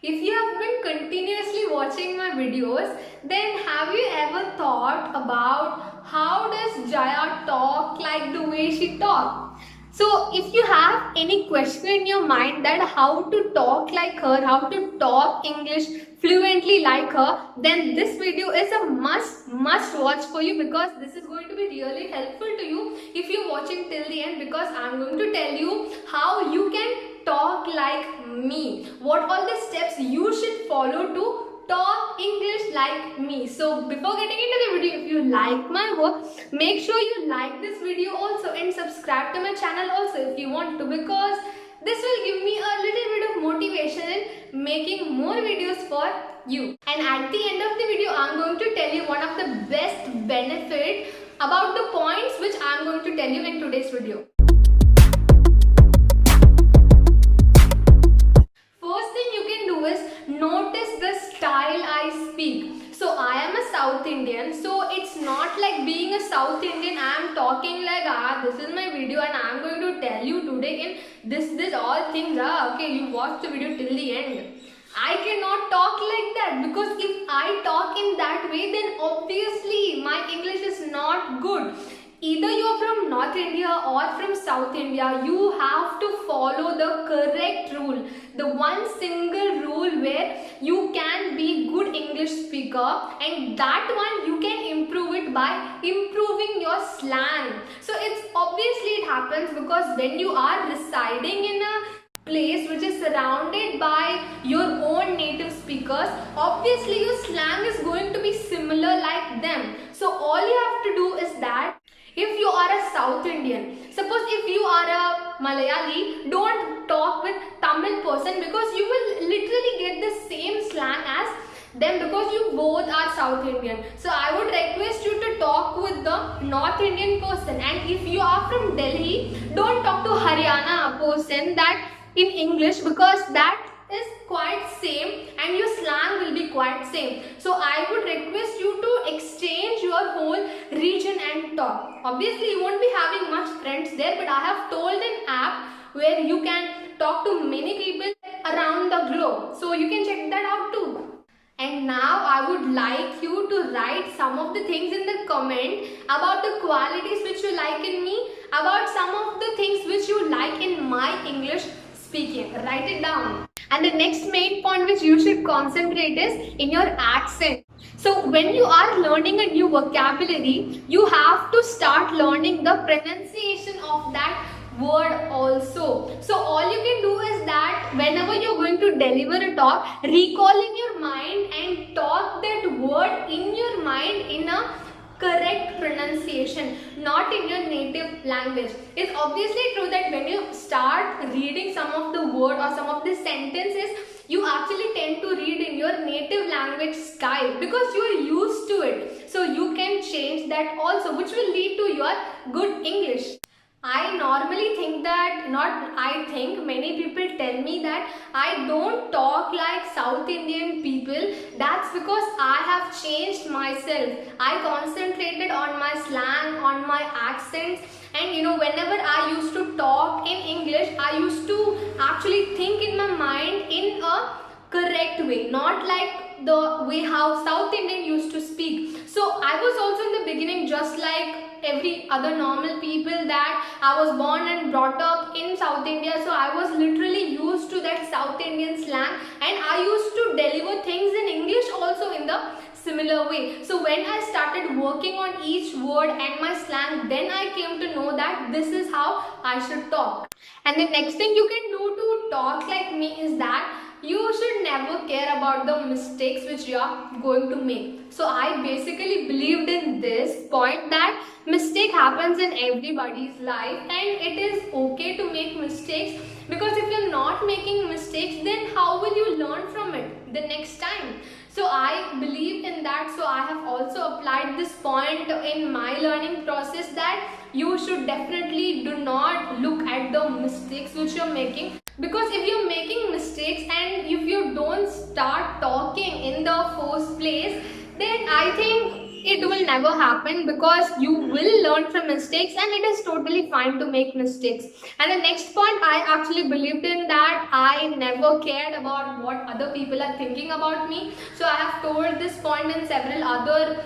If you have been continuously watching my videos, then have you ever thought about how does Jaya talk like the way she talks? So if you have any question in your mind that how to talk like her, how to talk English fluently like her, then this video is a must watch for you, because this is going to be really helpful to you if you're watching till the end, because I'm going to tell you how you can talk like me, what all the steps you should follow to talk English like me. So before getting into the video, if you like my work, make sure you like this video also and subscribe to my channel also if you want to, because this will give me a little bit of motivation in making more videos for you. And at the end of the video, I'm going to tell you one of the best benefit about the points which I'm going to tell you in today's video. Notice the style I speak. So I am a South Indian, so it's not like being a South Indian I am talking like this is my video and I am going to tell you today in this all things okay, you watch the video till the end. I cannot talk like that, because if I talk in that way, then obviously my English is not good. Either you're from North India or from South India, you have to follow the correct rule. The one single rule where you can be good English speaker, and that one you can improve it by improving your slang. So it's obviously it happens because when you are residing in a place which is surrounded by your own native speakers, obviously your slang is going to be similar like them. So all you have to do is that if you are a South Indian, suppose if you are a Malayali, don't talk with Tamil person, because you will literally get the same slang as them, because you both are South Indian. So I would request you to talk with the North Indian person, and if you are from Delhi, don't talk to Haryana person that in English, because that is quite same and your slang will be quite same. So I would request you to exchange your whole region and talk. Obviously you won't be having much friends there, but I have told an app where you can talk to many people around the globe, so you can check that out too. And now I would like you to write some of the things in the comment about the qualities which you like in me, about some of the things which you like in my English speaking. Write it down. And the next main point which you should concentrate is in your accent. So when you are learning a new vocabulary, you have to start learning the pronunciation of that word also. So all you can do is that whenever you're going to deliver a talk, recall in your mind and talk that word in your mind in a correct pronunciation, not in your native language. It's obviously true that when you start reading some of the word or some of the sentences, you actually tend to read in your native language style because you are used to it. So you can change that also, which will lead to your good English. I normally think that, many people tell me that I don't talk like South Indian people. That's because I have changed myself. I concentrated on my slang, on my accents, and whenever I used to talk in English, I used to actually think in my mind in a correct way, not like the way how South Indian used to speak. So I was also in the beginning just like every other normal people, that I was born and brought up in South India, so I was literally used to that South Indian slang, and I used to deliver things in English also in the similar way. So when I started working on each word and my slang, then I came to know that this is how I should talk. And the next thing you can do to talk like me is that you should never care about the mistakes which you are going to make. So I basically believed in this point that mistake happens in everybody's life, and it is okay to make mistakes, because if you're not making mistakes, then how will you learn from it the next time? So I believe in that. So I have also applied this point in my learning process, that you should definitely do not look at the mistakes which you're making, because if you're making mistakes and if you don't start talking in the first place, then I think it will never happen, because you will learn from mistakes and it is totally fine to make mistakes. And the next point, I actually believed in that I never cared about what other people are thinking about me. So I have told this point in several other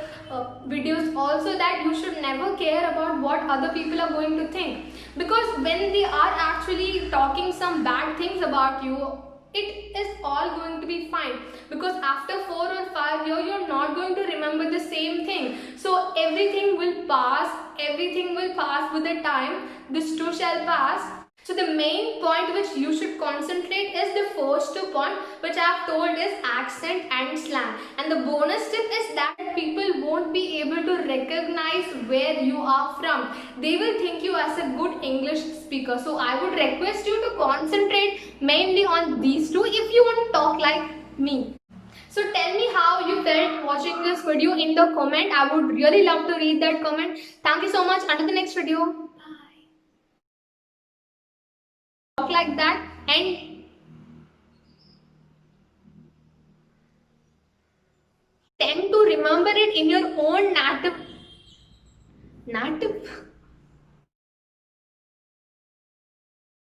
videos also, that you should never care about what other people are going to think, because when they are actually talking some bad things about you, it is all going to be fine, because after 4 or 5 years you're not going to remember the same thing. So everything will pass, everything will pass with the time, this too shall pass. So the main point which you should concentrate is the first two point which I have told, is accent and slang. And the bonus tip is that people won't be able to recognize where you are from. They will think you as a good English speaker. So I would request you to concentrate mainly on these two if you want to talk like me. So tell me how you felt watching this video in the comment. I would really love to read that comment. Thank you so much. Until the next video. Talk like that, and tend to remember it in your own native